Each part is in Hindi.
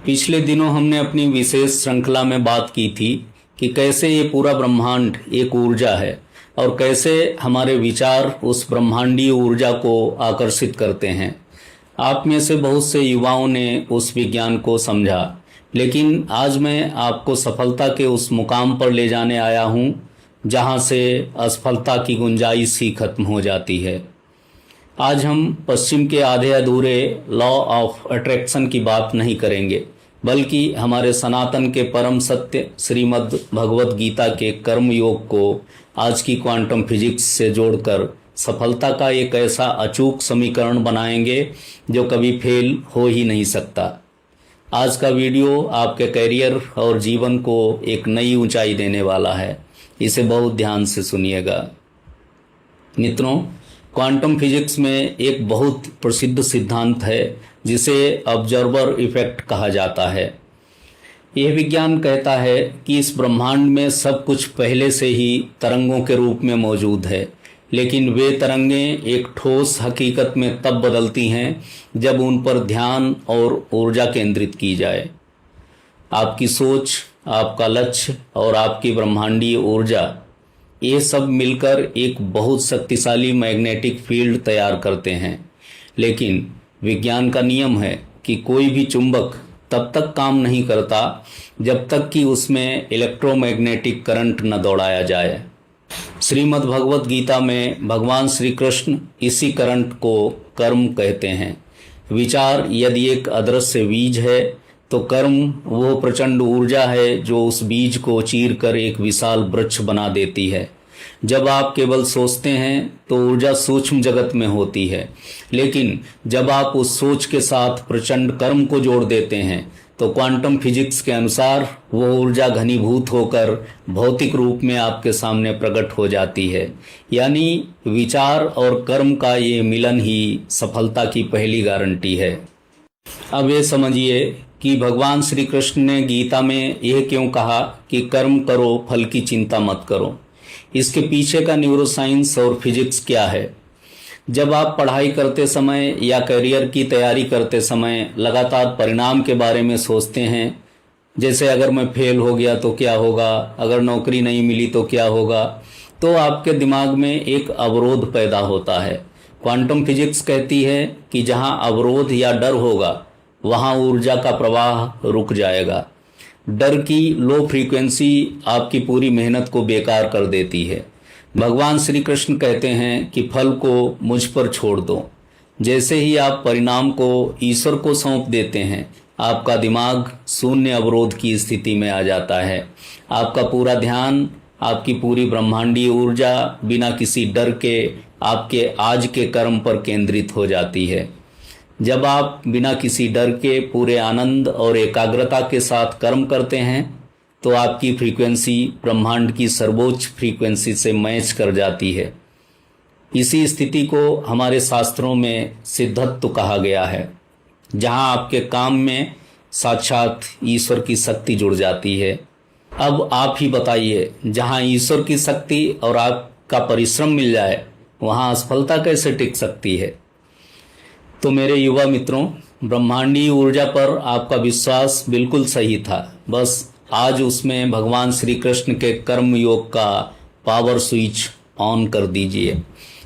पिछले दिनों हमने अपनी विशेष श्रृंखला में बात की थी कि कैसे ये पूरा ब्रह्मांड एक ऊर्जा है और कैसे हमारे विचार उस ब्रह्मांडीय ऊर्जा को आकर्षित करते हैं। आप में से बहुत से युवाओं ने उस विज्ञान को समझा, लेकिन आज मैं आपको सफलता के उस मुकाम पर ले जाने आया हूँ जहाँ से असफलता की गुंजाइश ही खत्म हो जाती है। आज हम पश्चिम के आधे अधूरे लॉ ऑफ अट्रैक्शन की बात नहीं करेंगे, बल्कि हमारे सनातन के परम सत्य श्रीमद् भगवत गीता के कर्म योग को आज की क्वांटम फिजिक्स से जोड़कर सफलता का एक ऐसा अचूक समीकरण बनाएंगे जो कभी फेल हो ही नहीं सकता। आज का वीडियो आपके करियर और जीवन को एक नई ऊंचाई देने वाला है। इसे बहुत ध्यान से सुनिएगा। मित्रों, क्वांटम फिजिक्स में एक बहुत प्रसिद्ध सिद्धांत है जिसे ऑब्जर्वर इफेक्ट कहा जाता है। यह विज्ञान कहता है कि इस ब्रह्मांड में सब कुछ पहले से ही तरंगों के रूप में मौजूद है, लेकिन वे तरंगें एक ठोस हकीकत में तब बदलती हैं जब उन पर ध्यान और ऊर्जा केंद्रित की जाए। आपकी सोच, आपका लक्ष्य और आपकी ब्रह्मांडीय ऊर्जा, ये सब मिलकर एक बहुत शक्तिशाली मैग्नेटिक फील्ड तैयार करते हैं। लेकिन विज्ञान का नियम है कि कोई भी चुंबक तब तक काम नहीं करता जब तक कि उसमें इलेक्ट्रोमैग्नेटिक करंट न दौड़ाया जाए। श्रीमद् भगवत गीता में भगवान श्री कृष्ण इसी करंट को कर्म कहते हैं। विचार यदि एक अदृश्य बीज है तो कर्म वो प्रचंड ऊर्जा है जो उस बीज को चीरकर एक विशाल वृक्ष बना देती है। जब आप केवल सोचते हैं तो ऊर्जा सूक्ष्म जगत में होती है, लेकिन जब आप उस सोच के साथ प्रचंड कर्म को जोड़ देते हैं तो क्वांटम फिजिक्स के अनुसार वो ऊर्जा घनीभूत होकर भौतिक रूप में आपके सामने प्रकट हो जाती है। यानी विचार और कर्म का ये मिलन ही सफलता की पहली गारंटी है। अब ये समझिए कि भगवान श्री कृष्ण ने गीता में यह क्यों कहा कि कर्म करो, फल की चिंता मत करो। इसके पीछे का न्यूरोसाइंस और फिजिक्स क्या है। जब आप पढ़ाई करते समय या करियर की तैयारी करते समय लगातार परिणाम के बारे में सोचते हैं, जैसे अगर मैं फेल हो गया तो क्या होगा, अगर नौकरी नहीं मिली तो क्या होगा, तो आपके दिमाग में एक अवरोध पैदा होता है। क्वांटम फिजिक्स कहती है कि जहां अवरोध या डर होगा वहां ऊर्जा का प्रवाह रुक जाएगा। डर की लो फ्रीक्वेंसी आपकी पूरी मेहनत को बेकार कर देती है। भगवान श्री कृष्ण कहते हैं कि फल को मुझ पर छोड़ दो। जैसे ही आप परिणाम को ईश्वर को सौंप देते हैं, आपका दिमाग शून्य अवरोध की स्थिति में आ जाता है। आपका पूरा ध्यान, आपकी पूरी ब्रह्मांडीय ऊर्जा बिना किसी डर के आपके आज के कर्म पर केंद्रित हो जाती है। जब आप बिना किसी डर के पूरे आनंद और एकाग्रता के साथ कर्म करते हैं तो आपकी फ्रीक्वेंसी ब्रह्मांड की सर्वोच्च फ्रीक्वेंसी से मैच कर जाती है। इसी स्थिति को हमारे शास्त्रों में सिद्धत्व कहा गया है, जहां आपके काम में साक्षात ईश्वर की शक्ति जुड़ जाती है। अब आप ही बताइए, जहां ईश्वर की शक्ति और आपका परिश्रम मिल जाए वहां असफलता कैसे टिक सकती है। तो मेरे युवा मित्रों, ब्रह्मांडीय ऊर्जा पर आपका विश्वास बिल्कुल सही था, बस आज उसमें भगवान श्री कृष्ण के कर्म योग का पावर स्विच ऑन कर दीजिए।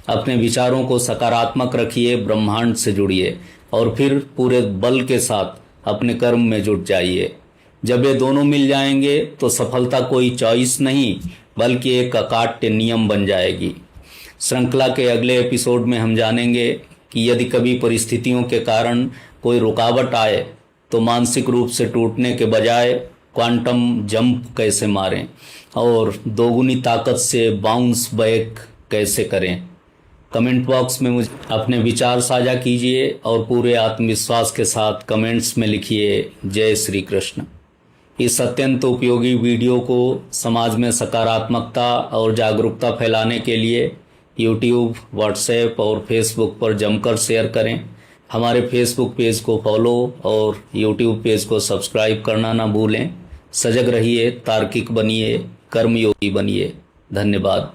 अपने विचारों को सकारात्मक रखिए, ब्रह्मांड से जुड़िए और फिर पूरे बल के साथ अपने कर्म में जुट जाइए। जब ये दोनों मिल जाएंगे तो सफलता कोई चॉइस नहीं बल्कि एक अकाट्य नियम बन जाएगी। श्रृंखला के अगले एपिसोड में हम जानेंगे कि यदि कभी परिस्थितियों के कारण कोई रुकावट आए तो मानसिक रूप से टूटने के बजाय क्वांटम जंप कैसे मारें और दोगुनी ताकत से बाउंस बैक कैसे करें। कमेंट बॉक्स में मुझे अपने विचार साझा कीजिए और पूरे आत्मविश्वास के साथ कमेंट्स में लिखिए जय श्री कृष्ण। इस अत्यंत उपयोगी वीडियो को समाज में सकारात्मकता और जागरूकता फैलाने के लिए यूट्यूब, व्हाट्सएप और फेसबुक पर जमकर शेयर करें। हमारे फेसबुक पेज को फॉलो और यूट्यूब पेज को सब्सक्राइब करना ना भूलें। सजग रहिए, तार्किक बनिए, कर्मयोगी बनिए। धन्यवाद।